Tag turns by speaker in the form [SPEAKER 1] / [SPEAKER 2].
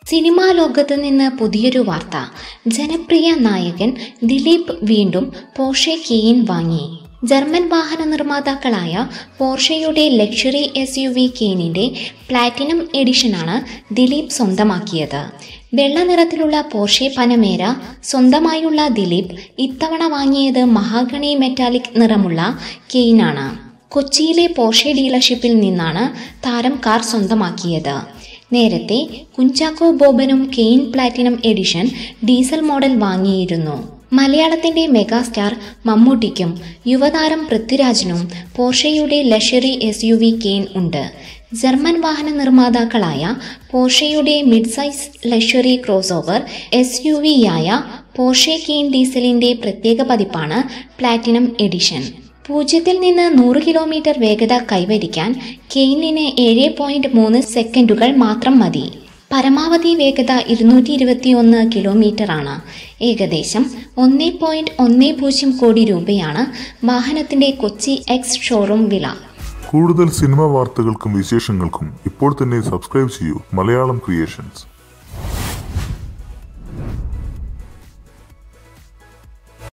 [SPEAKER 1] Cinema ലോകത്ത് നിന്ന് പുതിയൊരു വാർത്ത. ജനപ്രിയ നായകൻ ദിലീപ് വീണ്ടും പോർഷെ കെയിൻ വാങ്ങി. ജർമ്മൻ വാഹന നിർമ്മാതാക്കളായ പോർഷെയുടെ ലക്ഷറി SUV കെയിനിന്റെ പ്ലാറ്റിനം എഡിഷനാണ് ദിലീപ് സ്വന്തമാക്കിയത്. വെള്ള നിറത്തിലുള്ള പോർഷെ പനമേര സ്വന്തമായുള്ള ദിലീപ് ഇത്തവണ വാങ്ങിയത് മഹാഗണി മെറ്റാലിക് നിറമുള്ള കെയിനാണ്. കൊച്ചിയിലെ പോർഷെ ഡീലർഷിപ്പിൽ നിന്നാണ് താരം കാർ സ്വന്തമാക്കിയത്. നേരത്തെ കുഞ്ചാക്കോ ബോബനും Cayenne platinum edition diesel model വാങ്ങിയിരുന്നു. മലയാളത്തിന്റെ മെഗാസ്റ്റാർ മമ്മൂട്ടിക്കും യുവതാരം പൃഥ്വിരാജിനും പോർഷെയുടെ ലക്ഷറി SUV കെയിൻ ഉണ്ട്. ജർമ്മൻ വാഹന നിർമ്മാതാക്കളായ പോർഷെയുടെ mid size luxury crossover SUVയായ പോർഷെ കെയിൻ ഡീസലിന്റെ പ്രത്യേക പതിപ്പാണ് പ്ലാറ്റിനം എഡിഷൻ. 0 നിന്ന് 100 കിലോമീറ്റർ വേഗത കൈവരിക്കാൻ കെയിനിന് 7.3 സെക്കൻഡുകൾ മാത്രം മതി. പരമാവധി വേഗത 221 കിലോമീറ്റർ ആണ്. ഏകദേശം 1.10 കോടി രൂപയാണ് വാഹനത്തിന്റെ കൊച്ചി എക്സ് ഷോറൂം വില.
[SPEAKER 2] കൂടുതൽ സിനിമാ വാർത്തകൾക്കും വിശേഷങ്ങൾക്കും ഇപ്പോൾ തന്നെ സബ്സ്ക്രൈബ് ചെയ്യൂ മലയാളം ക്രിയേഷൻസ്.